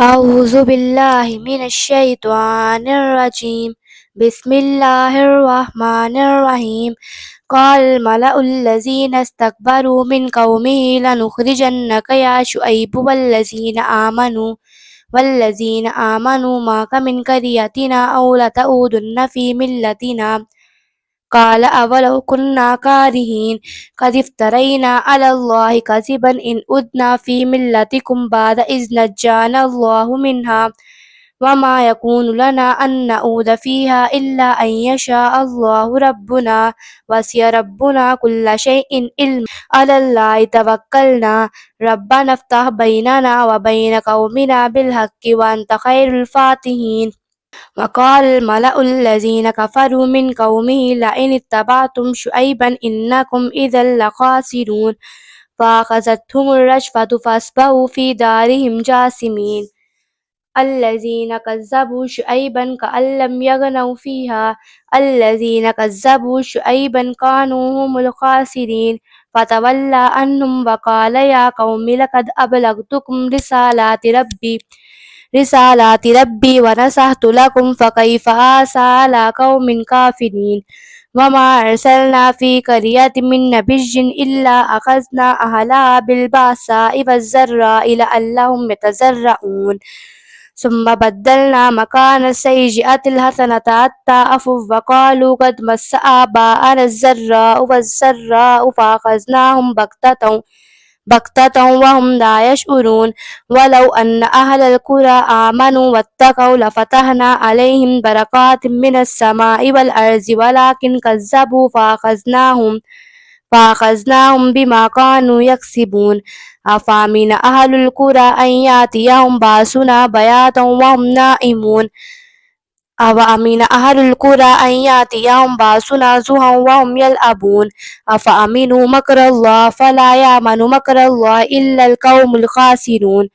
أعوذ بالله من الشيطان الرجيم. بسم الله الرحمن الرحيم. قال الملأ الذين استكبروا من قومه لنخرجنك يا شعيب والذين آمنوا معك من قريتنا أو لتعودن في ملتنا. قال أولو كنا كارهين قد افترينا على الله كذبا إن أدنا في ملتكم بعد إذ نجانا الله منها وما يكون لنا أن نعود فيها إلا أن يشاء الله ربنا وسع ربنا كل شيء علما على الله توكلنا ربنا افتح بيننا وبين قومنا بالحق وأنت خير الفاتحين. وقال الملأ الذين كفروا من قومه لئن اتبعتم شعيبا إنكم إذا لخاسرون فأخذتهم الرجفة فأصبحوا في دارهم جاثمين. الذين كذبوا شعيبا كأن لم يغنوا فيها الذين كذبوا شعيبا كانوا هم الخاسرين. فتولى عنهم وقال يا قوم لقد أبلغتكم رسالات ربي ونصحت لكم فكيف آسى على قوم كافرين. وما أرسلنا في قرية من نبي إلا أخذنا أهلها بالبأساء والضراء لعلهم يتضرعون ثم بدلنا مكان السيئة الحسنة حتى عفوا وقالوا قد مس آباءنا الضراء والسراء فأخذناهم بغتة وهم لا يشعرون. ولو أن أهل القرى آمنوا واتقوا لفتحنا عليهم بركات من السماء والأرض ولكن كذبوا فأخذناهم بما كانوا يكسبون. أفأمن أهل القرى أن يأتيهم بأسنا بياتا وهم نائمون أفأمن أهل القرى أن يأتيهم بأسنا ضحى وهم يلعبون. أفأمنوا مكر الله فلا يأمن مكر الله إلا القوم الخاسرون.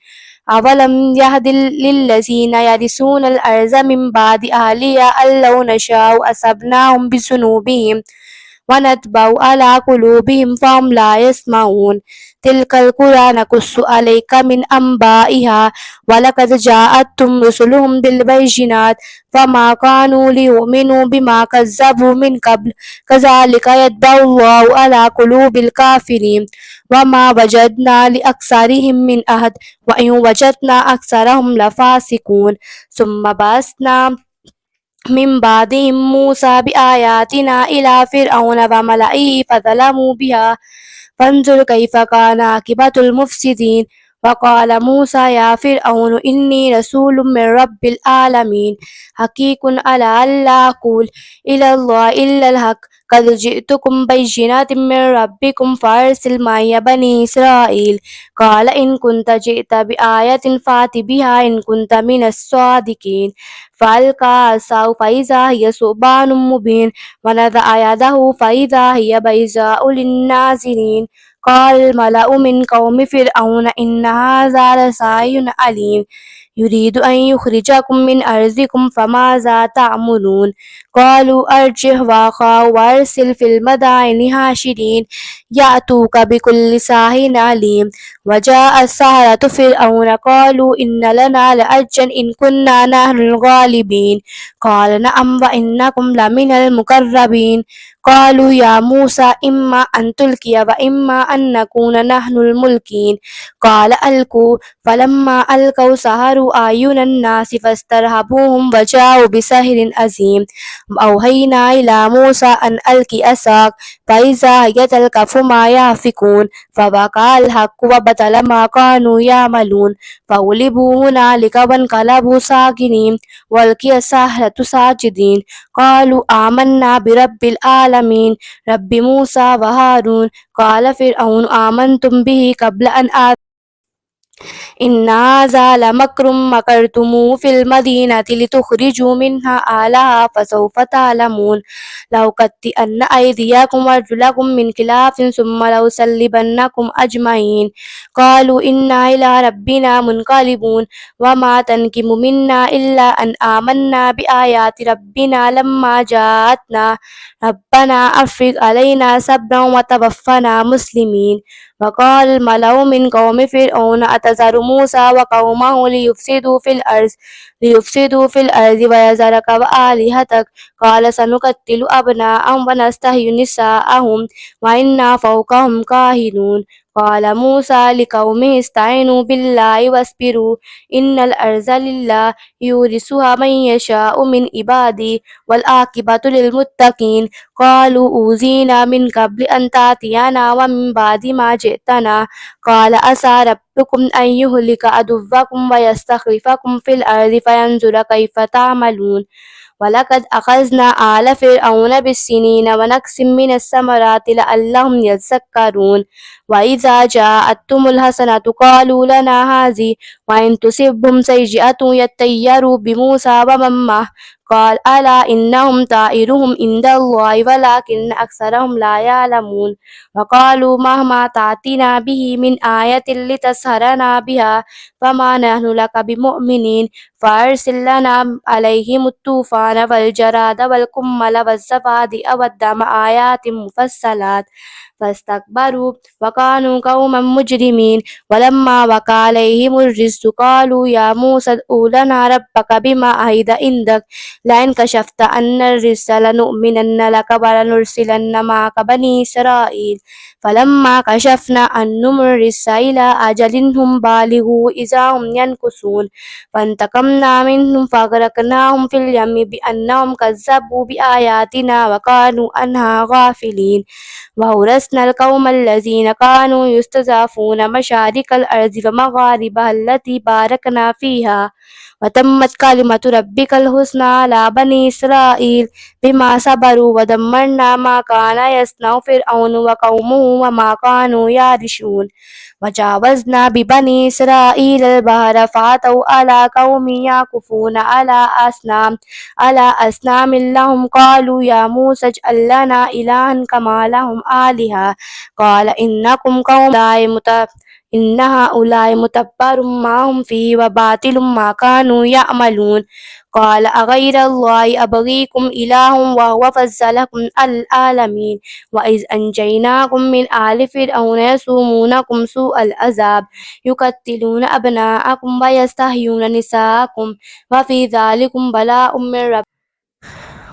أولم يهد للذين يرثون الأرض من بعد أهلها أن لو نشاء أصبناهم بذنوبهم ونطبع على قلوبهم فهم لا يسمعون. تلك القرى نقص عليك من أنبائها ولقد جاءتهم رسلهم بالبينات فما كانوا ليؤمنوا بما كذبوا من قبل كذلك يطبع الله على قلوب الكافرين. وما وجدنا لأكثرهم من أحد وإن وجدنا أكثرهم لفاسقون. ثم بعثنا من بعدهم موسى بآياتنا إلى فرعون وملئه فظلموا بها فانظر كيف كان عاقبة المفسدين. وقال موسى يا فرعون إني رسول من رب العالمين حقيق على ألا أقول إلى الله إلا الحق قد جئتكم بينات من ربكم فأرسل معي بني إسرائيل. قال إن كنت جئت بآية فأت بها إن كنت من الصادقين. فألقى عصاه فإذا هي ثعبان مبين ونزع يده فإذا هي بيضاء للناظرين. قال الملأ من قوم فرعون إن هذا لساحر عليم يريد أن يخرجكم من أرضكم فماذا تعملون. قالوا أرجه وأخاه وأرسل في المدائن حاشرين يأتوك بكل ساحر عليم. وجاء السحرة فرعون قالوا إن لنا لأجرا إن كنا نحن الغالبين. قال نعم وإنكم لمن المقربين. قالوا يا موسى إما أن تلقي وإما أن نكون نحن الملقين. قال ألقوا فلما ألقوا سحروا أعين الناس فاسترهبوهم وجاءوا بسحر عظيم. وأوحينا إلى موسى أن ألق عصاك فإذا هي تلقف ما يأفكون فوقع الحق وبطل ما كانوا يعملون. فغلبوا هنالك وانقلبوا ساغرين والقي السحرة ساجدين قالوا آمنا برب العالمين رب موسى وهارون. قال فرعون آمنتم به قبل أن إن هذا لمكر مكرتموه في المدينة لتخرجوا منها أهلها فسوف تعلمون. لأقطعن أيديكم وأرجلكم من خلاف ثم لأصلبنكم أجمعين. قالوا إنا إلى ربنا منقلبون. وما تنقم منا إلا أن آمنا بآيات ربنا لما جاءتنا ربنا أفرغ علينا صبرا وتوفنا مسلمين. وقال الملأ من قوم فرعون أتذر موسى وقومه ليفسدوا في الأرض ويذرك وآلهتك قال سنقتل أبناءهم ونستحيي نساءهم وإنا فوقهم قاهرون قال موسى لقومه استعينوا بالله واصبروا إن الأرض لله يورثها من يشاء من عباده والعاقبة للمتقين قالوا أوذينا من قبل أن تأتينا ومن بعد ما جئتنا قال عسى ربكم أن يهلك عدوكم ويستخلفكم في الأرض فينظر كيف تعملون ولقد أخذنا آل فرعون بالسنين ونقص من الثمرات لعلهم يذكرون وإذا جاءتهم الحسنة قالوا لنا هذه وإن تصبهم سيئة يطيروا بموسى ومن معه قال ألا إنهم طائرهم عند الله ولكن أكثرهم لا يعلمون وقالوا مهما تأتنا به من آية لتسحرنا بها فما نحن لك بمؤمنين فأرسل لنا عليهم الطوفان والجراد والقمل والضفادع والدم آيات مفصلات فاستكبروا وكانوا قوما مجرمين ولما وقع عليهم الرجس قالوا يا موسى ادع لنا ربك بما عهد عندك لئن كشفت عنا الرجس لنؤمنن لك ولنرسلن معك بني إسرائيل فلما كشفنا عنهم الرجس إلى أجل هم بالغوا إذا هم ينكثون فانتقمنا منهم فأغرقناهم في اليم بأنهم كذبوا بآياتنا وكانوا عنها غافلين وأورثنا القوم الذين كانوا يستضعفون مشارق الأرض ومغاربها التي باركنا فيها وتمت كلمة ربك الحسنى على بني إسرائيل بما صبروا ودمرنا ما كان يصنع فرعون وقومه وما كانوا يعرشون وجاوزنا ببني إسرائيل البحر فأتوا على قوم يعكفون على أصنام لهم قالوا يا موسى اجعل لنا إلها كما لهم آلهة قال إنكم قوم إن هؤلاء متبر ما هم فيه وباطل ما كانوا يعملون قال أغير الله أبغيكم إله وهو فضلكم على العالمين وإذ أنجيناكم من آل فرعون يسومونكم سوء العذاب يقتلون أبناءكم ويستحيون نساءكم وفي ذلكم بلاء من ربكم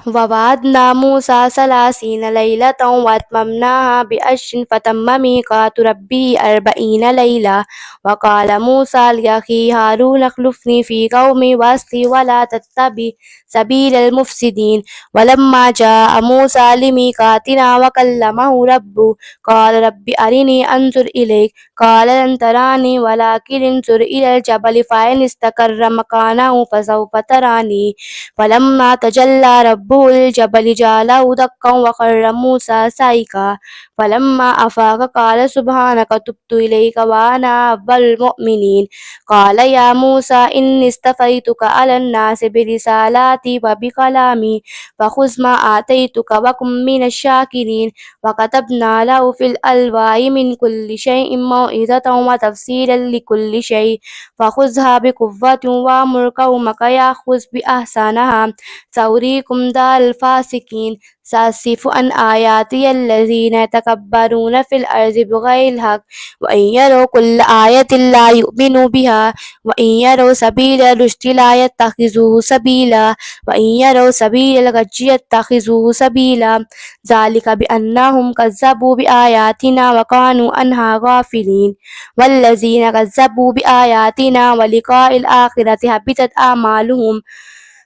ووعدنا موسى 30 ليلة وأتممناها بعشر فتم ميقات ربه 40 ليلة وقال موسى لأخيه هارون اخلفني في قومي وأصلي ولا تتبع سبيل المفسدين ولما جاء موسى لميقاتنا وكلمه ربه قال رب أرني أنظر إليك قال لن تراني ولكن انظر إلى الجبل فإن استقر مكانه فسوف تراني فلما تجلى ربه للجبل جعله دكا وخر موسى صعقا فلما أفاق قال سبحانك تبت إليك وأنا أول المؤمنين قال يا موسى إني اصطفيتك على الناس برسالاتي وبكلامي فخذ ما آتيتك وكن من الشاكرين وكتبنا له في الألواح من كل شيء موعظة وتفصيلا لكل شيء فخذها بقوة وأمر قومك يأخذ بأحسنها سأريكم دار الفاسقين سأصرف عن آياتي الذين يتكبرون في الأرض بغير الحق وإن يروا كل آية لا يؤمنوا بها وإن يروا سبيل الرشد لا يتخذوه سبيلا وإن يروا سبيل الغي يتخذوه سبيلا ذلك بأنهم كذبوا بآياتنا وكانوا عنها غافلين والذين كذبوا بآياتنا ولقاء الآخرة حبطت أعمالهم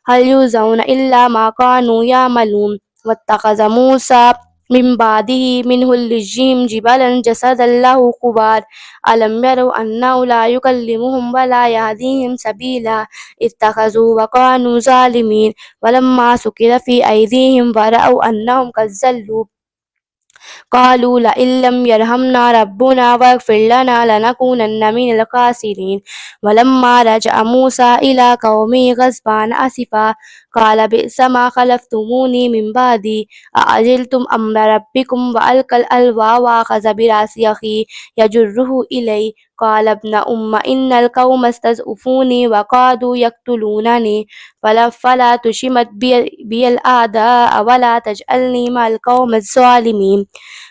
هل يجزون إلا ما كانوا يعملون واتخذ موسى من بعده منه الجيم جبلا جسدا له خوار ألم يروا أنه لا يكلمهم ولا يهديهم سبيلا اتخذوا وكانوا ظالمين ولما سكر في أيديهم ورأوا أنهم قد ضلوا قالوا لئن لم يرحمنا ربنا واغفر لنا لنكونن من الخاسرين ولما رجع موسى إلى قومه غضبان أسفا قال بئس ما خلفتموني من بعدي أعجلتم أمر ربكم وألقى الألواح وأخذ برأس أخيه يجره إليه قال ابن إن القوم استضعفوني وكادوا يقتلونني فلا تشمت بي الأعداء ولا تجعلني مع القوم الظالمين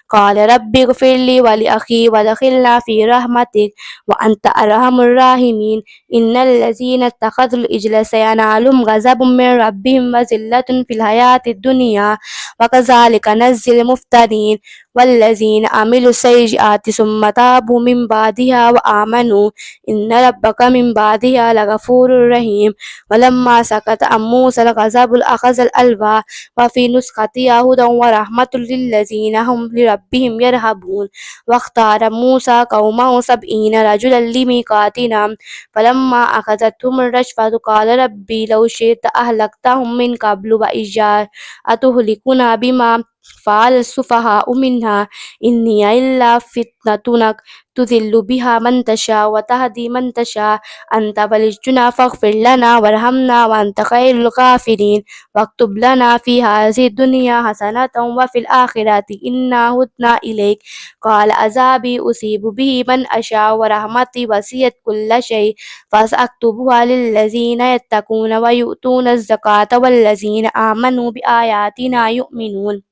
قال رب اغفر لي ولأخي وادخلنا في رحمتك وأنت أرحم الراحمين إن الذين اتخذوا العجل سينالهم غضب من ربهم وذلة في الحياة الدنيا وكذلك نجزي المفترين والذين عملوا السيئات ثم تابوا من بعدها وآمنوا إن ربك من بعدها لغفور رحيم ولما سكت عن موسى الغضب أخذ الألواح وفي نسختها هدى ورحمة للذين هم لربهم يرهبون واختار موسى قومه 70 رجلا لميقاتنا فلما أخذتهم الرجفة قال ربي لو شئت أهلكتهم من قبل وإياي أتهلكنا بما فعل السفهاء منها إني إلا فتنتك تذل بها من تشاء وتهدي من تشاء أنت ولينا فاغفر لنا وارحمنا وأنت خير الغافرين واكتب لنا في هذه الدنيا حسنة وفي الآخرة إنا هدنا إليك قال عذابي أصيب به من أشاء ورحمتي وسعت كل شيء فسأكتبها للذين يتقون ويؤتون الزكاة والذين آمنوا بآياتنا يؤمنون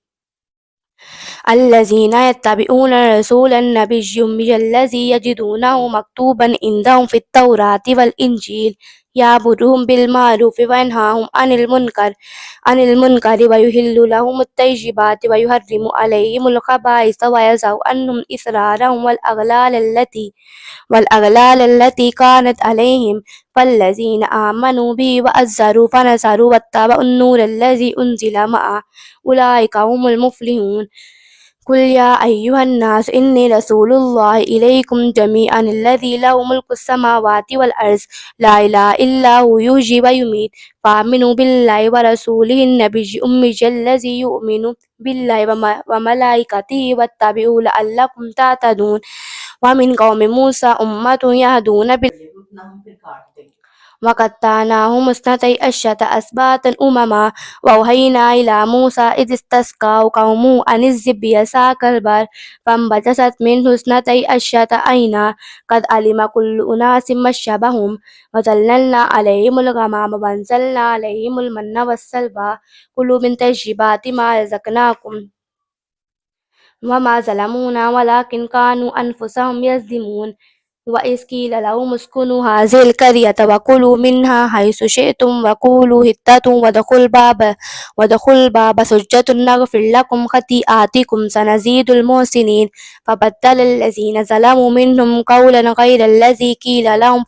الذين يتبعون الرسول النبي الأمي الذي يجدونه مكتوبا عندهم في التوراة والإنجيل يأمرهم بالمعروف وينهاهم عن المنكر ويحل لهم الطيبات ويحرم عليهم الخبائث ويضع عنهم إصرارهم والأغلال التي كانت عليهم فالذين آمنوا به وأزروا فنصروا واتبعوا النور الذي أنزل معه أولئك هم المفلحون قل يا أيها الناس إني رسول الله إليكم جميعا الذي له ملك السماوات والأرض لا إله إلا هو يحيي ويميت فآمنوا بالله ورسوله النبي الأمي الذي يؤمن بالله وملائكته واتبعوا لعلكم تهتدون ومن قوم موسى أمة يهدون وقطعناهم اثنتي عشرة أسباطا أمما وأوحينا إلى موسى إذ استسقاه قومه أن اضرب بعصاك البحر فانبجست منه اثنتي عشرة عينا قد علم كل أناس مشربهم وظللنا عليهم الغمام وأنزلنا عليهم المن والسلوى كلوا من طيبات ما رزقناكم وما ظلمونا ولكن كانوا أنفسهم يظلمون وإذ قيل لهم اسكنوا هذه القرية وكلوا منها حيث شئتم وقولوا حطة وادخلوا الباب سجدا نغفر لكم خطيئاتكم سنزيد المحسنين فبدل الذين ظلموا منهم قولا غير الذي قيل لهم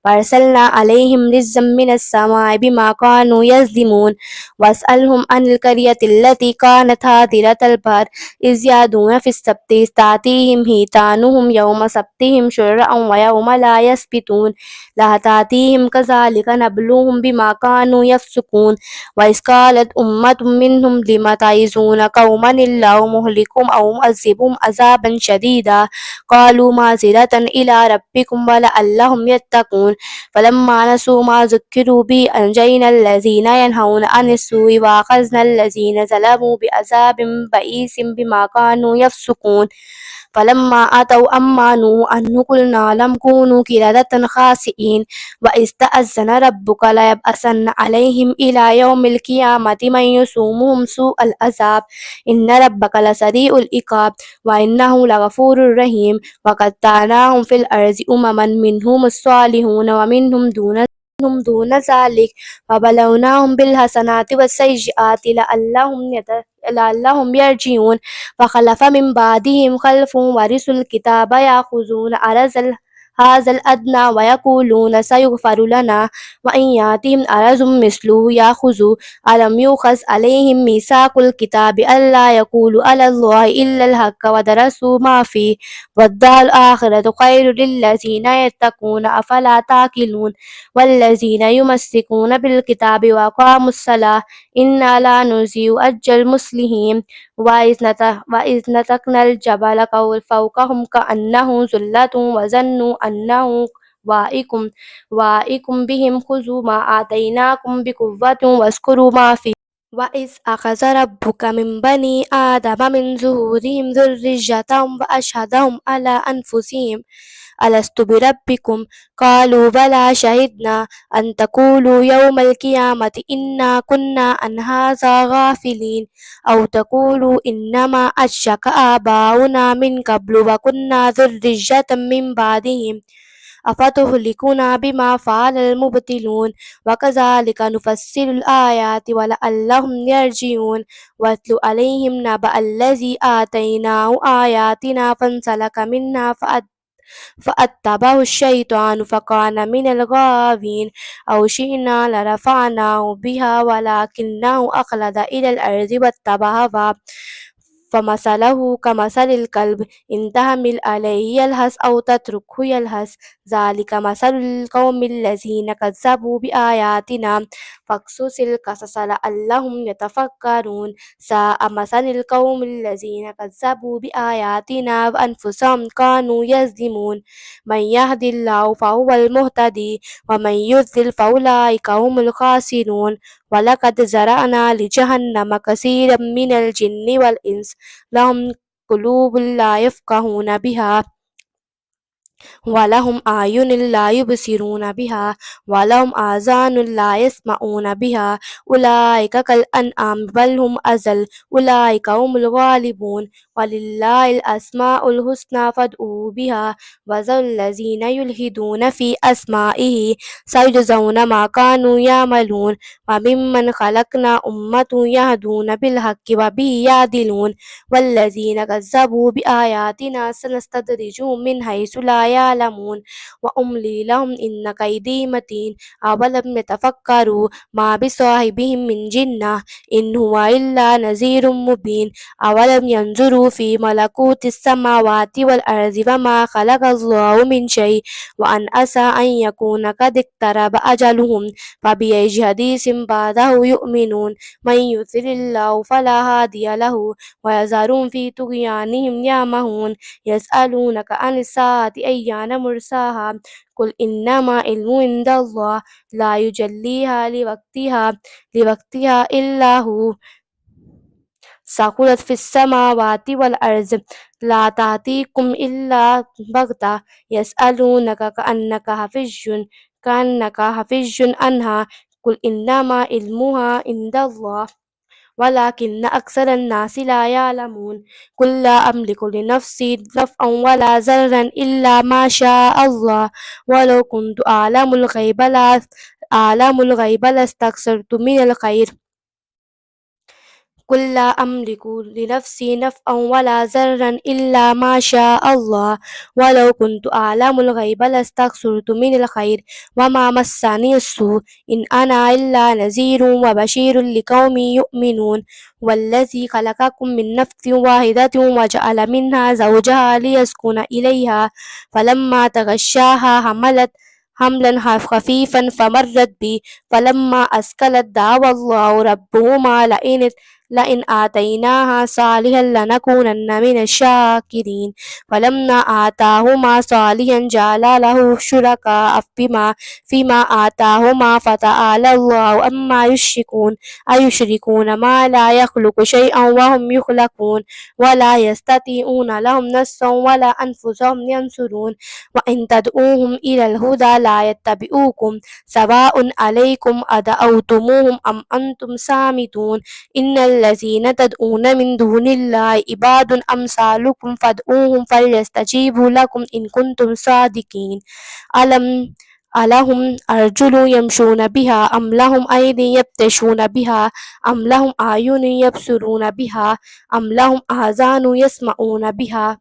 فأرسلنا عليهم رجزا من السماء بما كانوا يظلمون واسألهم عن القرية التي كانت حاضرة البحر إذ يعدون في السبت إذ تأتيهم حيتانهم يوم سبتهم شرعا ويوم لا يسبتون لا تأتيهم كذلك نبلوهم بما كانوا يفسقون وإذ قالت أمة منهم لم تعظون قوما الله مهلكهم أو معذبهم عذابا شديدا قالوا معذرة إلى ربكم ولعلهم يتقون فلما نسوا ما ذكروا به أنجينا الذين ينهون عن السوء وأخذنا الذين ظلموا بعذاب بئيس بما كانوا يفسقون فلما أتوا عما نهوا عنه قلنا لهم كونوا قردة خاسئين وإذ تأذن ربك ليبعثن عليهم إلى يوم القيامة من يسومهم سوء العذاب إن ربك لسريع العقاب وإنه لغفور رحيم وقطعناهم في الأرض أمما منهم الصالحون ومنهم دون ذلك وبلوناهم بالحسنات والسيئات لعلهم يرجعون فخلف من بعدهم خلف ورثوا الكتاب يأخذون عرض هذا الأدنى ويقولون سيغفر لنا وإن يأتهم عرض مثله يأخذوا ألم يؤخذ عليهم ميثاق الكتاب ألا يقولوا على الله إلا الحق ودرسوا ما فيه والدار الآخرة خير للذين يتقون أفلا تعقلون والذين يمسكون بالكتاب وأقاموا الصلاة إنا لا نضيع أجر المصلحين وإذ نتقنا الجبل فوقهم كأنه ظلة وظنوا أنه واقع بهم خذوا ما آتيناكم بقوة واذكروا ما فيه وإذ أخذ ربك من بني آدم من ظهورهم ذريتهم وأشهدهم على أنفسهم ألست بربكم قالوا بلى شهدنا أن تقولوا يوم القيامة إنا كنا عن هذا غافلين أو تقولوا إنما أشرك آباؤنا من قبل وكنا ذرية من بعدهم أفتهلكنا بما فعل المبطلون وكذلك نفسر الآيات ولعلهم يرجعون واتل عليهم نبأ الذي آتيناه آياتنا فانسلك منها فأتبعه الشيطان فكان من الغاوين أو شئنا لرفعناه بها ولكنه أخلد إلى الأرض واتبع هواه فمثله كمثل الكلب إن تحمل عليه يلهث أو تتركه يلهث ذلك مثل القوم الذين كذبوا بآياتنا فاقصص القصص لعلهم يتفكرون ساء مثل القوم الذين كذبوا بآياتنا وأنفسهم كانوا يظلمون من يهد الله فهو المهتدي ومن يضلل فأولئك هم الخاسرون ولقد زرعنا لجهنم كثيرا من الجن والإنس لهم قلوب لا يفقهون بها ولهم أعين لا يبصرون بها ولهم آذان لا يسمعون بها أولئك كالأنعام بل هم أضل أولئك هم الغالبون ولله الأسماء الحسنى فادعوه بها وذروا الذين يلحدون في أسمائه سيجزون ما كانوا يعملون وممن خلقنا أمة يهدون بالحق وبه يعدلون والذين كذبوا بآياتنا سنستدرجهم من حيث لا يعلمون وأملي لهم إن كيدي متين أولم يتفكروا ما بصاحبهم من جنة إن هو إلا نذير مبين أولم ينظروا في ملكوت السماوات والأرض وما خلق الله من شيء وأن عسى أن يكون قد اقترب أجلهم فبأي حديث بعده يؤمنون من يضلل الله فلا هادي له ويذرهم في طغيانهم يعمهون يسألونك عن الساعة أيان مرساها قل إنما علم عند الله لا يجليها لوقتها إلا هو ثقلت في السماوات والأرض لا تأتيكم إلا بغتة يسألونك كأنك حفيظ عنها قل إنما علمها عند الله ولكن أكثر الناس لا يعلمون قل لا أملك لنفسي نفعا ولا ضرا إلا ما شاء الله ولو كنت أعلم الغيب لاستكثرت من الخير قل لا أملك لنفسي نفعا ولا ضرا إلا ما شاء الله ولو كنت أعلم الغيب لاستكثرت من الخير وما مسني السوء إن أنا إلا نذير وبشير لقوم يؤمنون والذي خلقكم من نفس واحدة وجعل منها زوجها ليسكن إليها فلما تغشاها حملا خفيفا فمرت به فلما أثقلت دعوا الله ربهما لئن آتيناها صالحا لنكونن من الشاكرين فلما آتاهما صالحا جعل له شركاء فيما آتاهما فتعالى الله عما يشركون أيشركون ما لا يخلق شيئا وهم يخلقون ولا يستطيعون لهم نصرا ولا أنفسهم ينصرون وإن تدعوهم إلى الهدى لا يتبعوكم سواء عليكم أدعوتموهم أم أنتم صامتون إن الذين تدعون من دون الله عباد أمثالكم فادعوهم فليستجيبوا لكم إن كنتم صادقين ألهم أرجل يمشون بها أم لهم أيدي يبطشون بها أم لهم أعين يبصرون بها أم لهم آذان يسمعون بها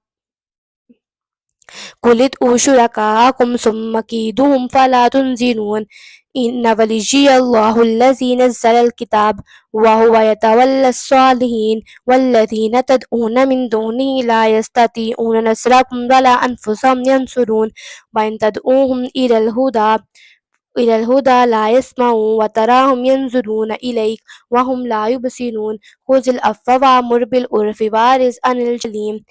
قل ادعوا شركاءكم ثم كيدوهم فلا تنظرون إن وليي الله الذي نزل الكتاب وهو يتولى الصالحين والذين تدعون من دونه لا يستطيعون نصركم ولا أنفسهم ينصرون وإن تدعوهم إلى الهدى لا يسمعون وتراهم ينظرون إليك وهم لا يبصرون خذ العفو وأمر بالعرف وأعرض عن الجاهلين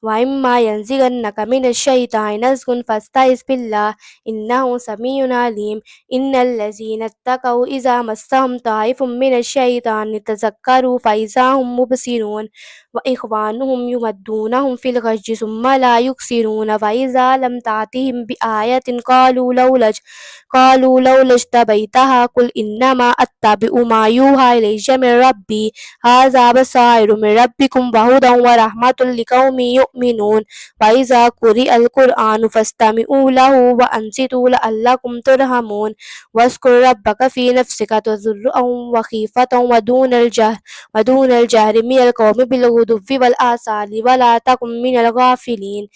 وإما ينزغنك من الشيطان نزغ فاستعذ بالله إنه سميع عليم إن الذين اتقوا إذا مسهم طائف من الشيطان تذكروا فإذا هم مبصرون وإخوانهم يمدونهم في الغي ثم لا يقصرون فإذا لم تأتهم بآية قالوا لولا اجتبيتها قل إنما أتبع ما يوحى إلي من ربي هذا بصائر من ربكم وهدى ورحمة لقوم يؤمنون وإذا قرئ القرآن فاستمعوا له وأنصتوا لعلكم ترحمون واذكر ربك في نفسك تضرعا وخيفة ودون الجهر من القول بالغدو والآصال ولا تكن من الغافلين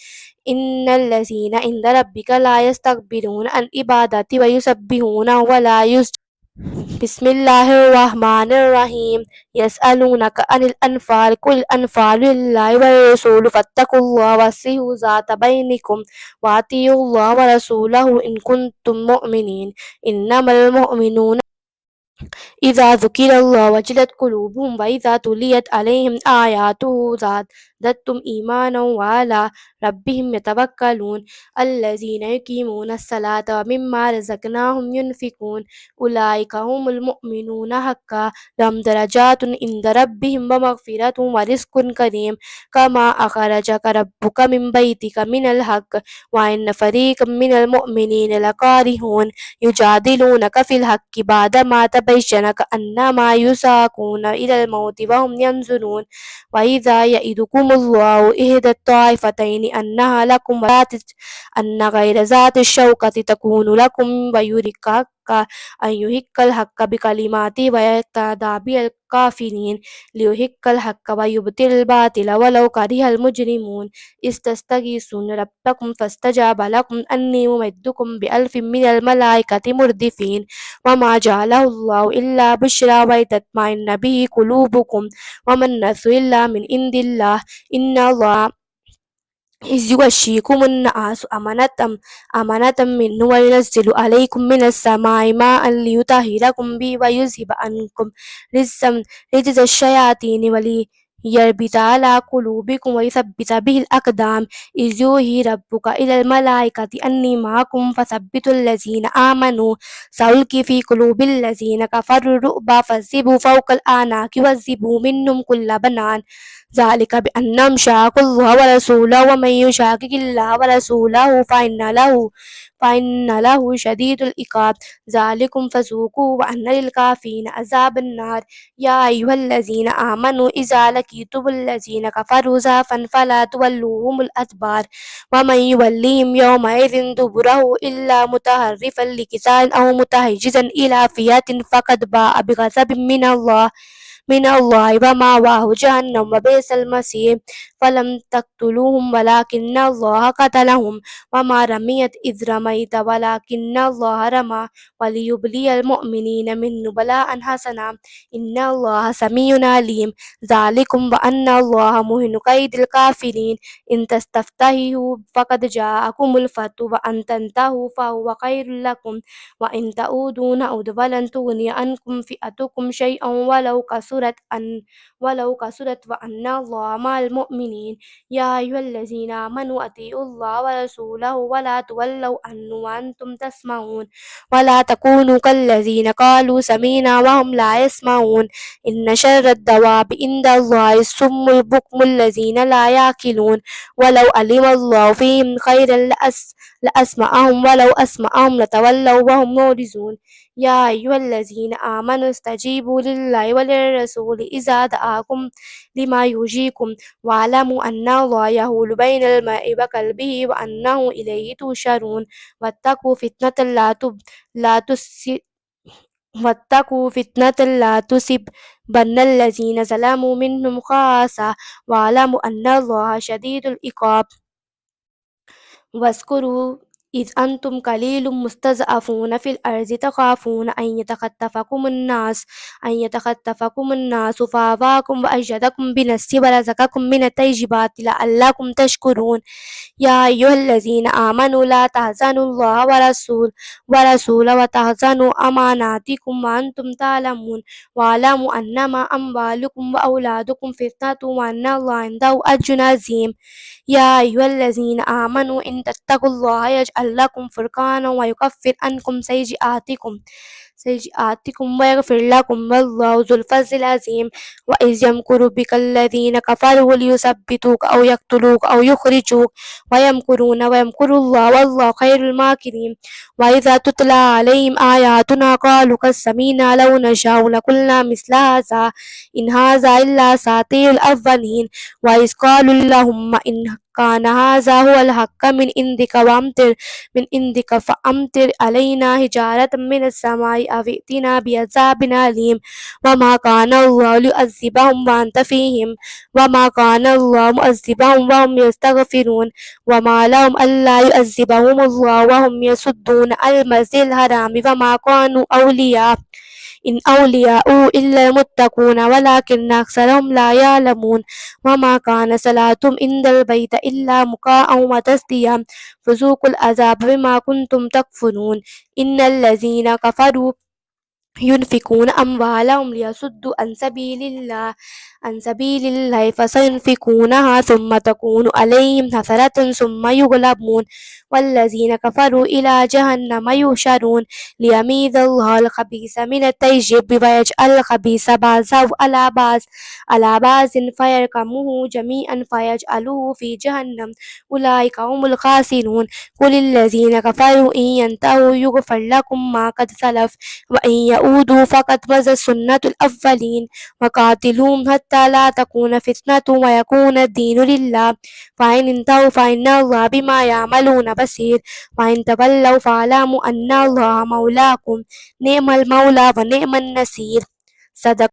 إن الذين عند ربك لا يستكبرون عن عبادته ويسبحونه ولا يسجدون بسم الله الرحمن الرحيم يسألونك عن الأنفال قل الأنفال لله والرسول فاتقوا الله وأصلحوا ذات بينكم وأطيعوا الله ورسوله إن كنتم مؤمنين إنما المؤمنون إذا ذكر الله وجلت قلوبهم وإذا تليت عليهم آياته زادتهم إيمانا وعلى ربهم يتوكلون الذين يقيمون الصلاة ومما رزقناهم ينفقون أولئك هم المؤمنون حقا لهم درجات عند ربهم ومغفرة ورزق كريم كما أخرجك ربك من بيتك من الحق وإن فريقا من المؤمنين لكارهون يجادلونك في الحق بعدما تبين كأنما يساقون إلى الموت وهم ينظرون وإذا يئدكم الله إحدى الطائفتين أنها لكم أن غير ذات الشوكة تكون لكم ويريك أن يحق الحق بكلماته ويقتدى بالكافرين ليحق الحق ويبطل الباطل ولو كره المجرمون إذ تستغيثون ربكم فاستجاب لكم أني ممدكم بألف من الملائكة مردفين وما جعله الله إلا بشرى ويتطمئن به قلوبكم وما النصر إلا من عند الله إن الله إذ يغشيكم النعاس أمنة منه وينزل عليكم من السماء ماء ليطهركم به ويذهب عنكم رجز الشياطين وليربط على قلوبكم ويثبت به الأقدام إذ يوحي ربك إلى الملائكة أني معكم فثبتوا الذين آمنوا سألقي في قلوب الذين كفروا الرعب فاضربوا فوق الأعناق واضربوا منهم كل بنان ذلك بأنهم شاقوا الله ورسوله ومن يشاقق الله ورسوله فإن له شديد العقاب ذلكم فذوقوه وأن للكافرين عذاب النار يا أيها الذين آمنوا إذا لقيتم الذين كفروا زحفا فلا تولوهم الأدبار ومن يولهم يومئذ دبره إلا متحرفا لقتال أو متحيزا إلى فئة فقد باء بغضب من الله ومأواه جهنم وبئس المصير فلم تقتلوهم ولكن الله قتلهم وما رميت إذ رميت ولكن الله رمى وليبلي المؤمنين منه بلاء حسنا إن الله سميع عليم ذلكم وأن الله مهن كيد الكافرين إن تستفتحوا فقد جاءكم الفتح وأن تنتهوا فهو خير لكم وإن تعودوا نعد فلن تغني عنكم فئتكم شيئا ولو كثرت وأن الله مع المؤمنين يا أيها الذين آمنوا أطيعوا الله ورسوله ولا تولوا عنه وأنتم تسمعون ولا تكونوا كالذين قالوا سمعنا وهم لا يسمعون إن شر الدواب عند الله الصم البكم الذين لا يعقلون ولو علم الله فيهم خيرا لأسمعهم ولو أسمعهم لتولوا وهم معرضون يا أيها الذين آمنوا استجيبوا لله وللرسول إذا دعاكم لما يحييكم واعلموا أن الله يحول بين المرء وقلبه وأنه إليه تحشرون واتقوا فتنة لا تص- واتقوا فتنة لا تصيبن الذين ظلموا منهم خاصة واعلموا أن الله شديد العقاب واذكروا إذ أنتم قليل مستضعفون في الأرض تخافون أن يتخطفكم الناس فآواكم وأيدكم بنصره ورزقكم من الطيبات لعلكم تشكرون يا أيها الذين آمنوا لا تحزنوا الله ورسوله وتحزنوا أماناتكم وأنتم تعلمون واعلموا أنما أموالكم وأولادكم فتنة وأن الله عنده أجر عظيم يا أيها الذين آمنوا إن تتقوا الله يجعل لكم فرقانا ويكفر عنكم سيئاتكم ويغفر لكم والله ذو الفضل العظيم وإذ يمكر بك الذين كفروا ليثبتوك أو يقتلوك أو يخرجوك ويمكرون ويمكر الله والله خير الماكرين وإذا تتلى عليهم آياتنا قالوا قد سمعنا لو نشاء لقلنا مثل هذا إن هذا إلا أساطير الأولين وإذ قالوا اللهم إن كان هذا هو الحق من عندك فأمطر علينا حجارة من السماء أو ائتنا بعذاب أليم وما كان الله ليعذبهم وأنت فيهم وما كان الله معذبهم وهم يستغفرون وما لهم ألا يعذبهم الله وهم يصدون عن المسجد الحرام وما كانوا أولياء إن أولياؤه إلا المتقون ولكن أكثرهم لا يعلمون وما كان صلاتهم عند البيت إلا مكاء وتصديا فذوقوا العذاب بما كنتم تكفرون إن الذين كفروا ينفقون أموالهم ليصدوا عن سبيل الله فسينفقونها ثم تكون عليهم حسرة ثم يغلبون والذين كفروا إلى جهنم يحشرون ليميز الله الخبيث من الطيب ويجعل الخبيث بعضه على بعض فيركمه جميعا فيجعله في جهنم أولئك هم الخاسرون قل الذين كفروا إن ينتهوا يغفر لكم ما قد سلف وإن يعودوا فقد مضت سنة الأولين وقاتلوهم حتى لا تكون فتنة ويكون الدين لله فإن انتهوا فإن الله بما يعملون بصير وإن تولوا فاعلموا أن الله مولاكم نعم المولى ونعم النصير صدق